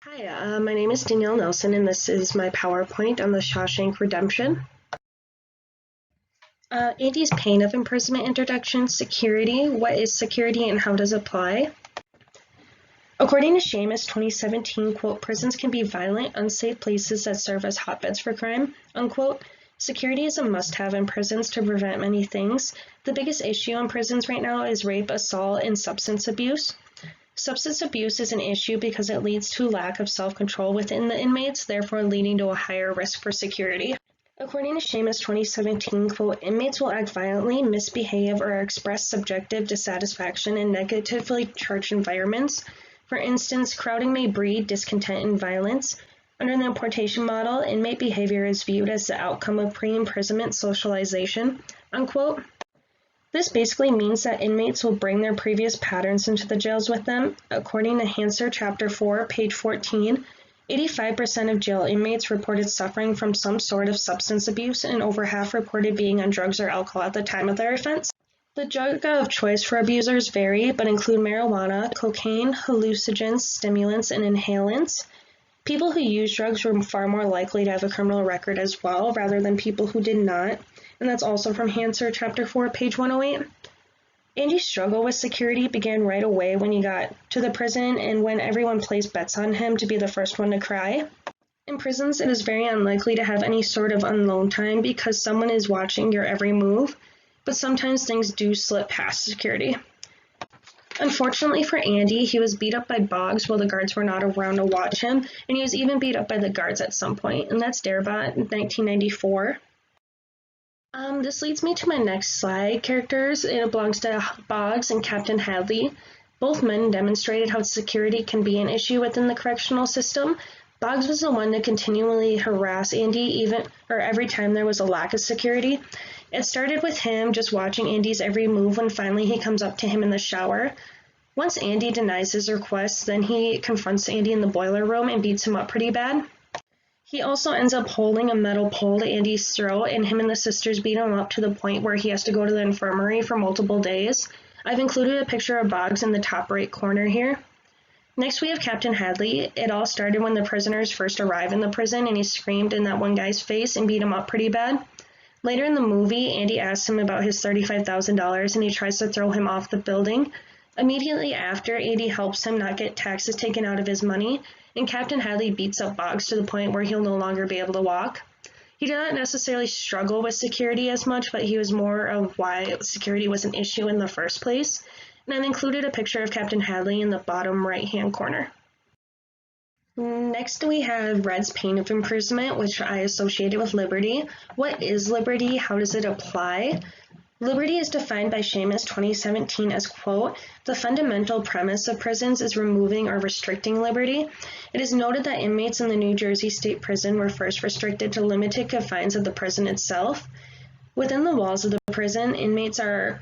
Hi, my name is Danielle Nelson, and this is my PowerPoint on the Shawshank Redemption. Andy's pain of imprisonment introduction, security. What is security and how does it apply? According to Seamus 2017, quote, prisons can be violent, unsafe places that serve as hotbeds for crime, unquote. Security is a must-have in prisons to prevent many things. The biggest issue in prisons right now is rape, assault, and substance abuse. Substance abuse is an issue because it leads to lack of self-control within the inmates, therefore leading to a higher risk for security. According to Seamus 2017, quote, inmates will act violently, misbehave, or express subjective dissatisfaction in negatively charged environments. For instance, crowding may breed discontent and violence. Under the importation model, inmate behavior is viewed as the outcome of pre-imprisonment socialization, unquote. This basically means that inmates will bring their previous patterns into the jails with them. According to Hanser Chapter 4, page 14, 85% of jail inmates reported suffering from some sort of substance abuse, and over half reported being on drugs or alcohol at the time of their offense. The drug of choice for abusers vary, but include marijuana, cocaine, hallucinogens, stimulants, and inhalants. People who use drugs were far more likely to have a criminal record as well, rather than people who did not. And that's also from Hanser Chapter 4, page 108. Andy's struggle with security began right away when he got to the prison and when everyone placed bets on him to be the first one to cry. In prisons, it is very unlikely to have any sort of alone time because someone is watching your every move, but sometimes things do slip past security. Unfortunately for Andy, he was beat up by Boggs while the guards were not around to watch him, and he was even beat up by the guards at some point, and that's Darabont in 1994. This leads me to my next slide. Characters, it belongs to Boggs and Captain Hadley. Both men demonstrated how security can be an issue within the correctional system. Boggs was the one to continually harass Andy every time there was a lack of security. It started with him just watching Andy's every move when finally he comes up to him in the shower. Once Andy denies his request, then he confronts Andy in the boiler room and beats him up pretty bad. He also ends up holding a metal pole to Andy's throat, and him and the sisters beat him up to the point where he has to go to the infirmary for multiple days. I've included a picture of Boggs in the top right corner here. Next we have Captain Hadley. It all started when the prisoners first arrived in the prison and he screamed in that one guy's face and beat him up pretty bad. Later in the movie, Andy asks him about his $35,000 and he tries to throw him off the building. Immediately after, Andy helps him not get taxes taken out of his money, and Captain Hadley beats up Boggs to the point where he'll no longer be able to walk. He did not necessarily struggle with security as much, but he was more of why security was an issue in the first place. And I've included a picture of Captain Hadley in the bottom right-hand corner. Next we have Red's pain of imprisonment, which I associated with liberty. What is liberty? How does it apply? Liberty is defined by Seamus 2017 as, quote, the fundamental premise of prisons is removing or restricting liberty. It is noted that inmates in the New Jersey State Prison were first restricted to limited confines of the prison itself. Within the walls of the prison, inmates were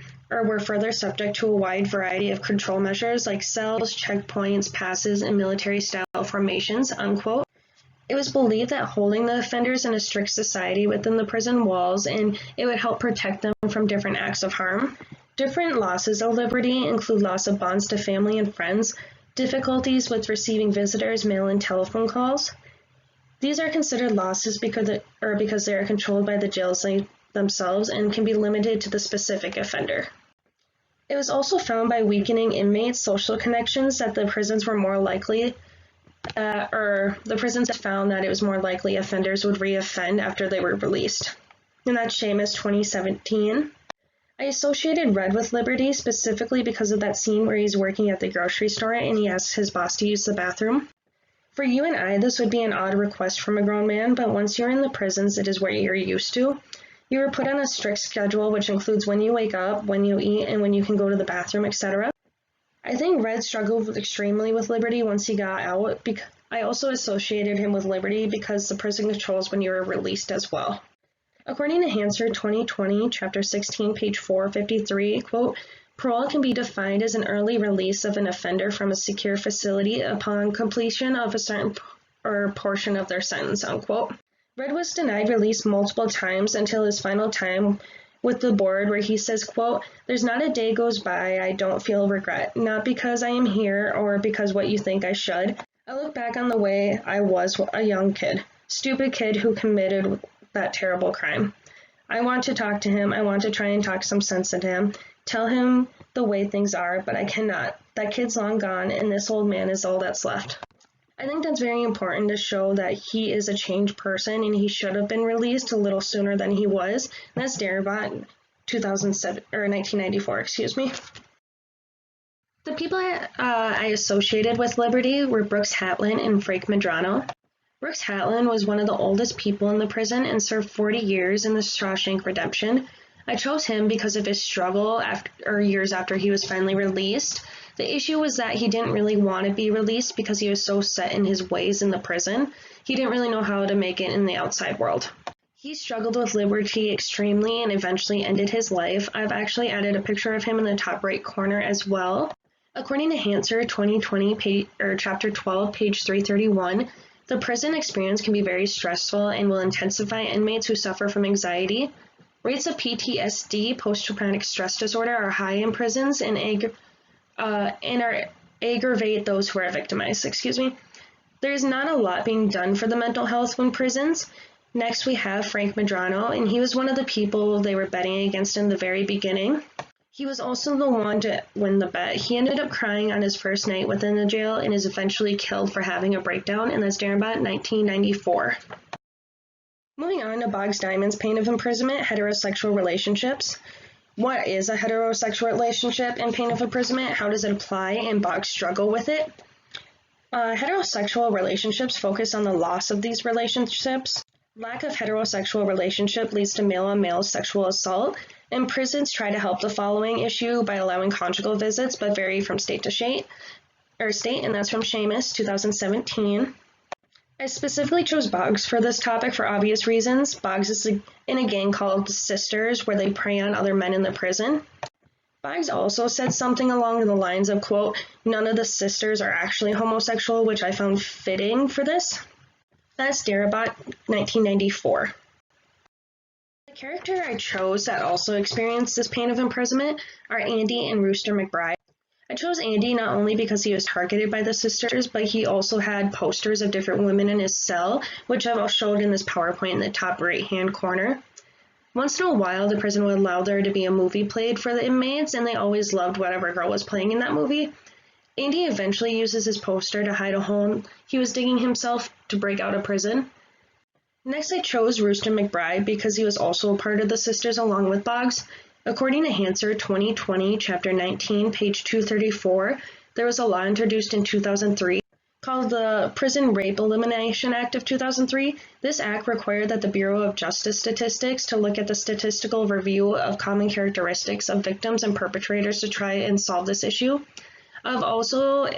further subject to a wide variety of control measures like cells, checkpoints, passes, and military-style formations, unquote. It was believed that holding the offenders in a strict society within the prison walls and it would help protect them from different acts of harm. Different losses of liberty include loss of bonds to family and friends, difficulties with receiving visitors, mail, and telephone calls. These are considered losses because they are controlled by the jails themselves and can be limited to the specific offender. It was also found by weakening inmates' social connections that the prisons found that it was more likely offenders would reoffend after they were released. And that's Seamus 2017. I associated Red with liberty specifically because of that scene where he's working at the grocery store and he asks his boss to use the bathroom. For you and I, this would be an odd request from a grown man, but once you're in the prisons, it is what you're used to. You were put on a strict schedule, which includes when you wake up, when you eat, and when you can go to the bathroom, etc. I think Red struggled extremely with liberty once he got out. I also associated him with liberty because the prison controls when you are released as well. According to Hanser 2020, Chapter 16, page 453, quote, parole can be defined as an early release of an offender from a secure facility upon completion of a certain portion of their sentence, unquote. Red was denied release multiple times until his final time with the board where he says, quote, there's not a day goes by I don't feel regret, not because I am here or because what you think I should. I look back on the way I was a young kid, stupid kid who committed that terrible crime. I want to talk to him. I want to try and talk some sense into him, tell him the way things are, but I cannot. That kid's long gone, and this old man is all that's left. I think that's very important to show that he is a changed person and he should have been released a little sooner than he was. And that's Darabont 2007 or 1994, excuse me. The people I associated with Liberty were Brooks Hatlin and Frank Medrano. Brooks Hatlin was one of the oldest people in the prison and served 40 years in the Shawshank Redemption. I chose him because of his struggle years after he was finally released. The issue was that he didn't really want to be released because he was so set in his ways in the prison. He didn't really know how to make it in the outside world. He struggled with liberty extremely and eventually ended his life. I've actually added a picture of him in the top right corner as well. According to Hanser 2020, Chapter 12, page 331, the prison experience can be very stressful and will intensify inmates who suffer from anxiety. Rates of PTSD, post-traumatic stress disorder, are high in prisons and aggravate those who are victimized. There is not a lot being done for the mental health in prisons. Next, we have Frank Medrano, and he was one of the people they were betting against in the very beginning. He was also the one to win the bet. He ended up crying on his first night within the jail and is eventually killed for having a breakdown, and that's Darabont 1994. Moving on to Boggs Diamond's pain of imprisonment, heterosexual relationships. What is a heterosexual relationship and pain of imprisonment? How does it apply, and Boggs struggle with it? Heterosexual relationships focus on the loss of these relationships. Lack of heterosexual relationship leads to male-on-male sexual assault, and prisons try to help the following issue by allowing conjugal visits, but vary from state to state, and that's from Seamus, 2017. I specifically chose Boggs for this topic for obvious reasons. Boggs is in a gang called the Sisters, where they prey on other men in the prison. Boggs also said something along the lines of, quote, "None of the sisters are actually homosexual," which I found fitting for this. That's Darabont, 1994. The character I chose that also experienced this pain of imprisonment are Andy and Rooster McBride. I chose Andy not only because he was targeted by the sisters, but he also had posters of different women in his cell, which I've showed in this PowerPoint in the top right-hand corner. Once in a while, the prison would allow there to be a movie played for the inmates, and they always loved whatever girl was playing in that movie. Andy eventually uses his poster to hide a hole he was digging himself to break out of prison. Next, I chose Rooster McBride because he was also a part of the sisters along with Boggs. According to Hanser 2020, Chapter 19, page 234, there was a law introduced in 2003 called the Prison Rape Elimination Act of 2003. This act required that the Bureau of Justice Statistics to look at the statistical review of common characteristics of victims and perpetrators to try and solve this issue. I've also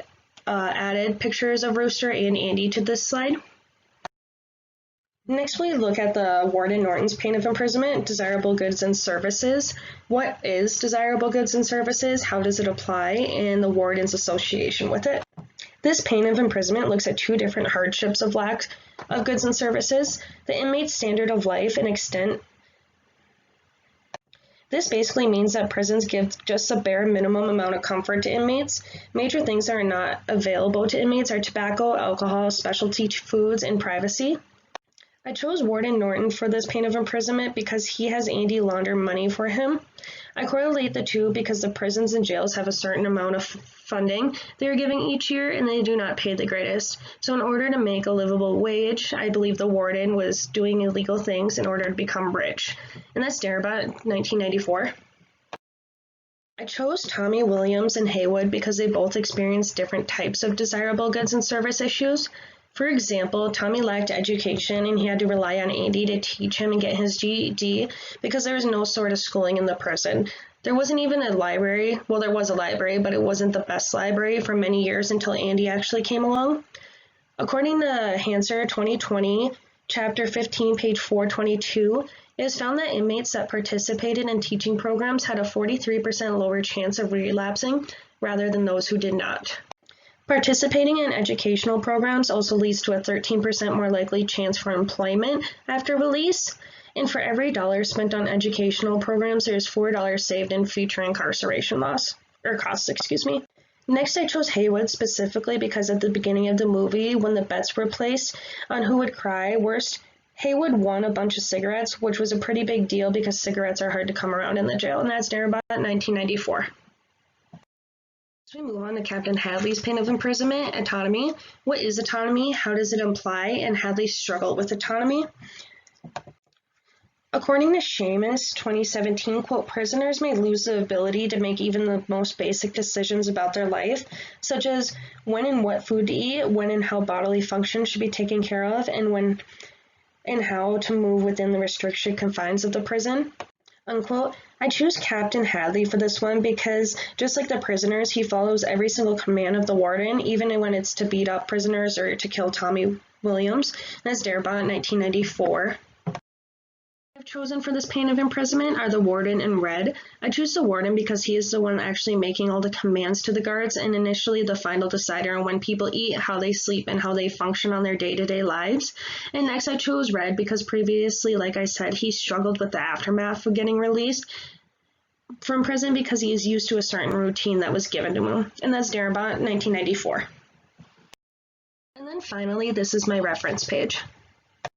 added pictures of Rooster and Andy to this slide. Next, we look at the Warden Norton's pain of imprisonment, desirable goods and services. What is desirable goods and services? How does it apply? And the warden's association with it. This pain of imprisonment looks at two different hardships of lack of goods and services, the inmate's standard of life and extent. This basically means that prisons give just a bare minimum amount of comfort to inmates. Major things that are not available to inmates are tobacco, alcohol, specialty foods, and privacy. I chose Warden Norton for this pain of imprisonment because he has Andy launder money for him. I correlate the two because the prisons and jails have a certain amount of funding they are giving each year, and they do not pay the greatest. So in order to make a livable wage, I believe the warden was doing illegal things in order to become rich. And that's Darabont, 1994. I chose Tommy Williams and Haywood because they both experienced different types of desirable goods and service issues. For example, Tommy lacked education and he had to rely on Andy to teach him and get his GED because there was no sort of schooling in the prison. There wasn't even a library. Well, there was a library, but it wasn't the best library for many years until Andy actually came along. According to Hanser 2020, Chapter 15, page 422, it is found that inmates that participated in teaching programs had a 43% lower chance of relapsing rather than those who did not. Participating in educational programs also leads to a 13% more likely chance for employment after release, and for every dollar spent on educational programs, there is $4 saved in future incarceration costs. Next, I chose Haywood specifically because at the beginning of the movie, when the bets were placed on who would cry worst, Haywood won a bunch of cigarettes, which was a pretty big deal because cigarettes are hard to come around in the jail, and that's near about 1994. So we move on to Captain Hadley's pain of imprisonment, autonomy. What is autonomy? How does it apply? And Hadley's struggle with autonomy. According to Seamus 2017, quote, prisoners may lose the ability to make even the most basic decisions about their life, such as when and what food to eat, when and how bodily functions should be taken care of, and when and how to move within the restricted confines of the prison. Unquote. I choose Captain Hadley for this one because, just like the prisoners, he follows every single command of the warden, even when it's to beat up prisoners or to kill Tommy Williams. That's Darabont, 1994. I've chosen for this pain of imprisonment are the warden in red. I choose the warden because he is the one actually making all the commands to the guards and initially the final decider on when people eat, how they sleep, and how they function on their day-to-day lives. And next I chose red because previously, like I said, he struggled with the aftermath of getting released from prison because he is used to a certain routine that was given to him. And that's Darabont, 1994. And then finally, this is my reference page.